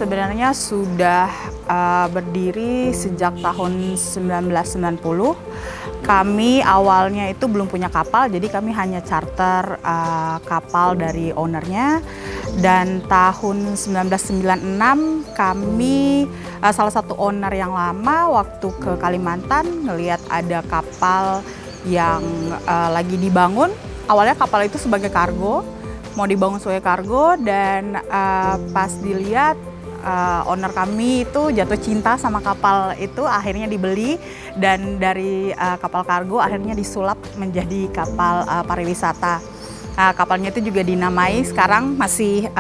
sebenarnya sudah berdiri sejak tahun 1990. Kami awalnya itu belum punya kapal, jadi kami hanya charter kapal dari ownernya. Dan tahun 1996 kami salah satu owner yang lama waktu ke Kalimantan ngelihat ada kapal yang lagi dibangun. Awalnya kapal itu sebagai kargo, mau dibangun sebagai kargo, dan pas dilihat owner kami itu jatuh cinta sama kapal itu, akhirnya dibeli, dan dari kapal kargo akhirnya disulap menjadi kapal pariwisata. Kapalnya itu juga dinamai sekarang masih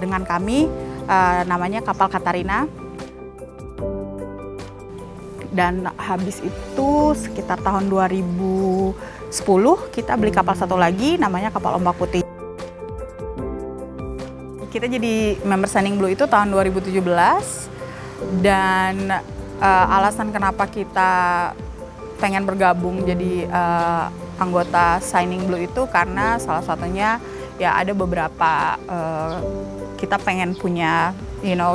dengan kami, namanya kapal Katarina. Dan habis itu sekitar tahun 2010 kita beli kapal satu lagi namanya kapal Ombak Putih. Kita jadi member Shining Blue itu tahun 2017, dan alasan kenapa kita pengen bergabung jadi anggota Shining Blue itu karena salah satunya ya ada beberapa kita pengen punya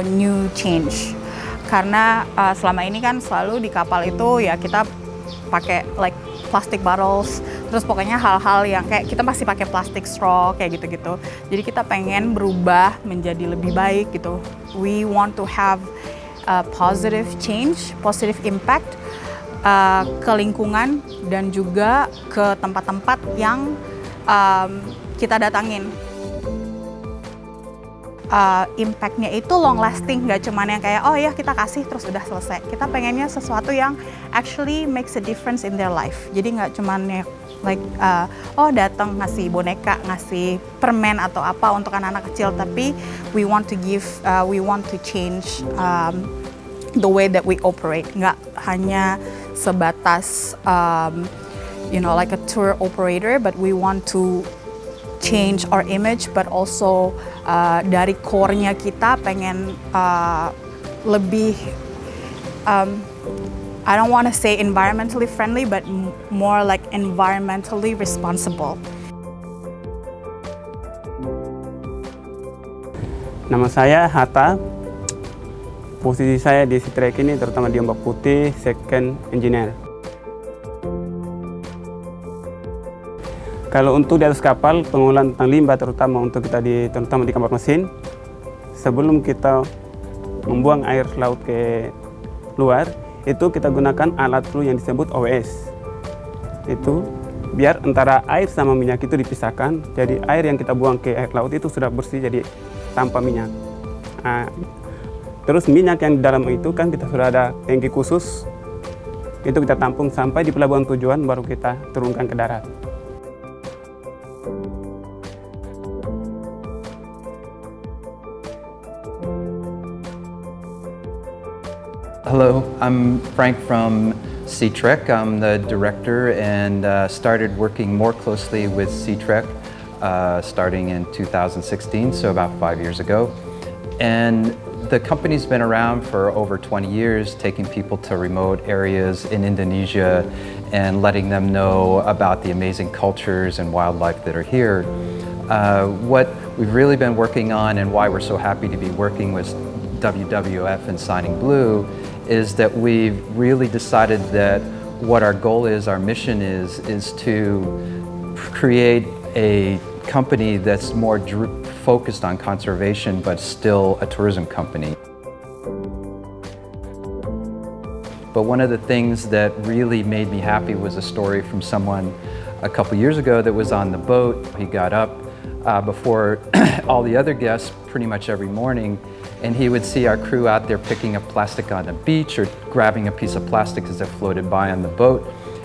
new change. Karena selama ini kan selalu di kapal itu ya kita pakai like plastic bottles, terus pokoknya hal-hal yang kayak kita masih pakai plastic straw kayak gitu-gitu. Jadi kita pengen berubah menjadi lebih baik gitu. We want to have a positive change, positive impact ke lingkungan dan juga ke tempat-tempat yang kita datangin. Impact-nya itu long lasting, nggak cuman yang kayak oh ya kita kasih terus udah selesai. Kita pengennya sesuatu yang actually makes a difference in their life. Jadi nggak cuman ya like datang ngasih boneka, ngasih permen atau apa untuk anak-anak kecil, tapi we want to change the way that we operate. Nggak hanya sebatas like a tour operator, but we want to change our image, but also dari core-nya kita pengen lebih I don't want to say environmentally friendly, but more like environmentally responsible. Nama saya Hatta. Posisi saya di Sea Trek ini terutama di Ombak Putih, second engineer. Kalau untuk di atas kapal, pengolahan tentang limbah terutama terutama di kamar mesin, sebelum kita membuang air laut ke luar, itu kita gunakan alat flu yang disebut OWS. Itu biar antara air sama minyak itu dipisahkan, jadi air yang kita buang ke air laut itu sudah bersih, jadi tanpa minyak. Terus minyak yang di dalam itu kan kita sudah ada tangki khusus, itu kita tampung sampai di pelabuhan tujuan, baru kita turunkan ke darat. Hello, I'm Frank from Sea Trek. I'm the director and started working more closely with Sea Trek starting in 2016, so about 5 years ago. And the company's been around for over 20 years, taking people to remote areas in Indonesia and letting them know about the amazing cultures and wildlife that are here. What we've really been working on and why we're so happy to be working with WWF and Shining Blue is that we've really decided that what our goal is, our mission is to create a company that's more focused on conservation but still a tourism company. But one of the things that really made me happy was a story from someone a couple years ago that was on the boat. He got up before all the other guests pretty much every morning, and he would see our crew out there picking up plastic on the beach or grabbing a piece of plastic as it floated by on the boat.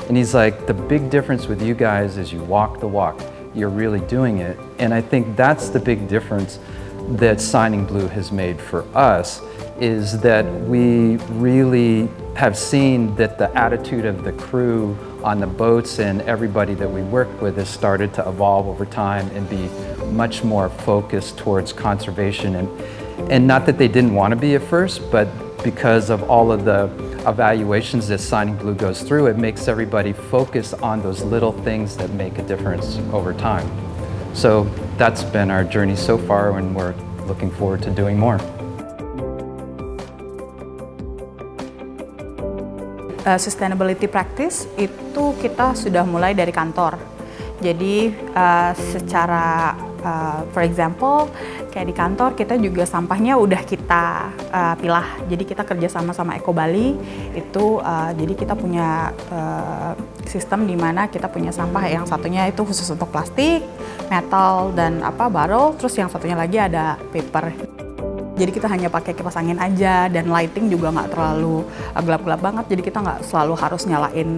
And he's like, the big difference with you guys is you walk the walk. You're really doing it. And I think that's the big difference that Shining Blue has made for us, is that we really have seen that the attitude of the crew on the boats and everybody that we work with has started to evolve over time and be much more focused towards conservation. And not that they didn't want to be at first, but because of all of the evaluations that Shining Blue goes through, it makes everybody focus on those little things that make a difference over time. So that's been our journey so far, and we're looking forward to doing more. sustainability practice itu kita sudah mulai dari kantor. Jadi secara for example kayak di kantor kita juga sampahnya udah kita pilah. Jadi kita kerjasama sama Eko Bali itu jadi kita punya sistem di mana kita punya sampah yang satunya itu khusus untuk plastik, metal dan barrel, terus yang satunya lagi ada paper. Jadi kita hanya pakai kipas angin aja dan lighting juga nggak terlalu gelap-gelap banget. Jadi kita nggak selalu harus nyalain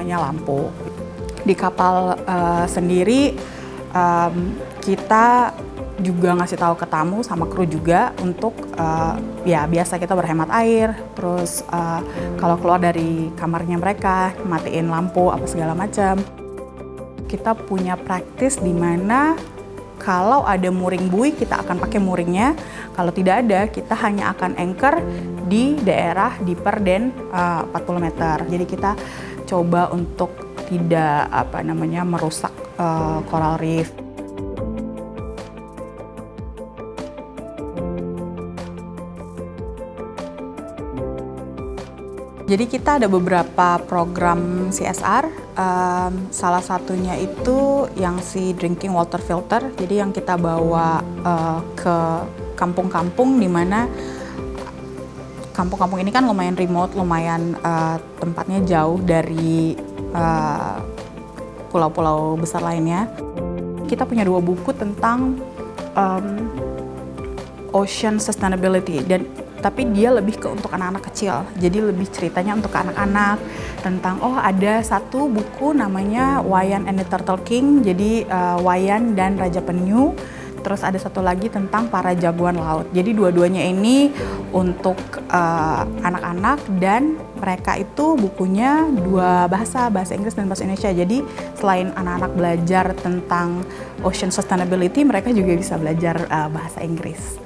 lampu. Di kapal sendiri kita juga ngasih tahu ke tamu sama kru juga untuk ya biasa kita berhemat air. Terus kalau keluar dari kamarnya mereka matiin lampu apa segala macam. Kita punya praktis di mana kalau ada mooring buoy, kita akan pakai mooringnya. Kalau tidak ada, kita hanya akan anchor di daerah deeper than 40 meter. Jadi kita coba untuk tidak merusak coral reef. Jadi kita ada beberapa program CSR. Salah satunya itu yang si drinking water filter. Jadi yang kita bawa ke kampung-kampung di mana kampung-kampung ini kan lumayan remote, lumayan tempatnya jauh dari pulau-pulau besar lainnya. Kita punya 2 buku tentang ocean sustainability tapi dia lebih ke untuk anak-anak kecil. Jadi lebih ceritanya untuk anak-anak tentang ada satu buku namanya Wayan and the Turtle King. Jadi Wayan dan Raja Penyu. Terus ada satu lagi tentang para jagoan laut. Jadi dua-duanya ini untuk anak-anak dan mereka itu bukunya 2 bahasa Inggris dan bahasa Indonesia. Jadi selain anak-anak belajar tentang ocean sustainability, mereka juga bisa belajar bahasa Inggris.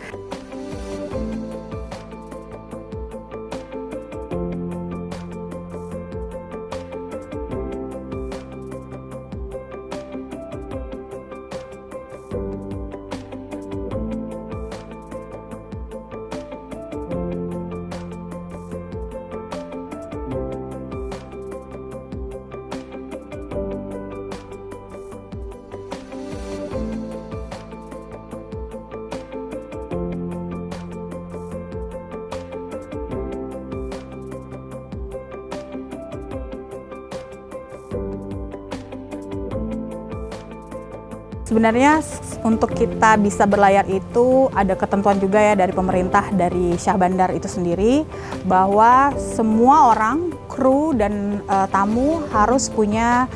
Sebenarnya untuk kita bisa berlayar itu ada ketentuan juga ya dari pemerintah, dari Syah Bandar itu sendiri, bahwa semua orang, kru dan tamu harus punya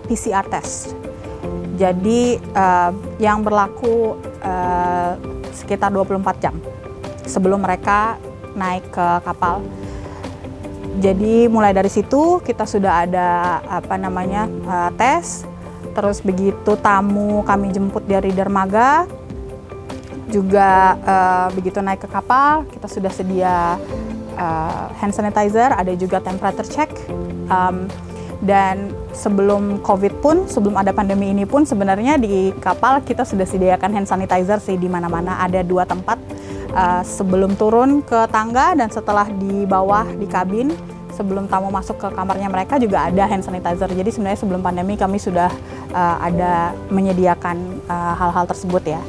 PCR test. Jadi yang berlaku sekitar 24 jam sebelum mereka naik ke kapal. Jadi mulai dari situ kita sudah ada tes. Terus begitu tamu kami jemput dari dermaga, juga begitu naik ke kapal, kita sudah sedia hand sanitizer, ada juga temperature check. Dan sebelum COVID pun, sebelum ada pandemi ini pun sebenarnya di kapal kita sudah sediakan hand sanitizer sih di mana-mana. Ada 2 tempat sebelum turun ke tangga dan setelah di bawah di kabin. Sebelum tamu masuk ke kamarnya mereka juga ada hand sanitizer. Jadi sebenarnya sebelum pandemi kami sudah ada menyediakan hal-hal tersebut ya.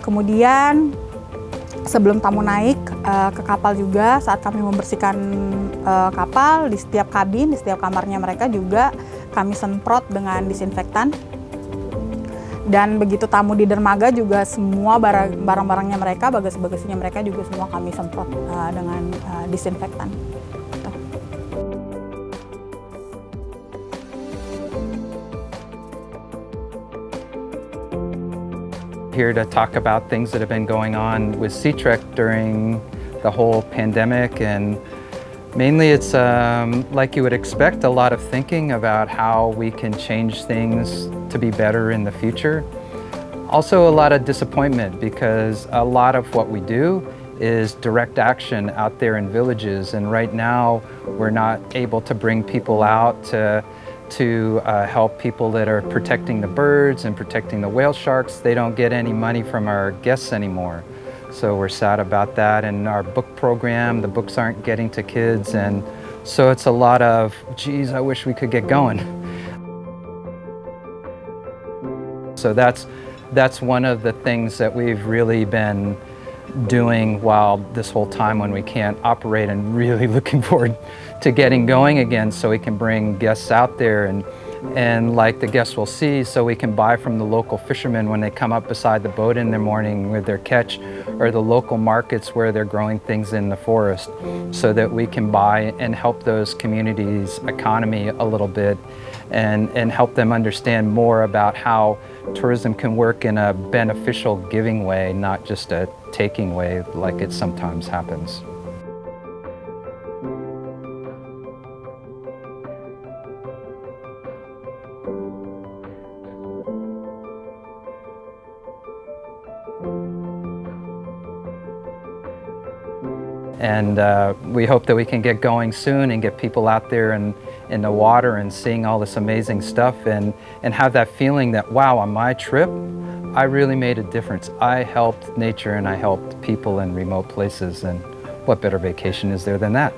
Kemudian sebelum tamu naik ke kapal juga, saat kami membersihkan kapal, di setiap kabin, di setiap kamarnya mereka juga kami semprot dengan disinfektan. Dan begitu tamu di dermaga juga semua barang-barangnya mereka, bagasi-bagasinya mereka juga semua kami semprot dengan disinfektan. Here to talk about things that have been going on with SeaTrek during the whole pandemic, and mainly it's like you would expect, a lot of thinking about how we can change things to be better in the future. Also a lot of disappointment because a lot of what we do is direct action out there in villages, and right now we're not able to bring people out to help people that are protecting the birds and protecting the whale sharks. They don't get any money from our guests anymore. So we're sad about that. And our book program, the books aren't getting to kids, and So it's a lot of, geez, I wish we could get going. So that's one of the things that we've really been doing while this whole time when we can't operate, and really looking forward to getting going again so we can bring guests out there and like the guests will see, so we can buy from the local fishermen when they come up beside the boat in the morning with their catch, or the local markets where they're growing things in the forest, so that we can buy and help those communities' economy a little bit, and help them understand more about how tourism can work in a beneficial giving way, not just a taking way like it sometimes happens. And we hope that we can get going soon and get people out there in the water and seeing all this amazing stuff, and have that feeling that, wow, on my trip, I really made a difference. I helped nature and I helped people in remote places, and what better vacation is there than that?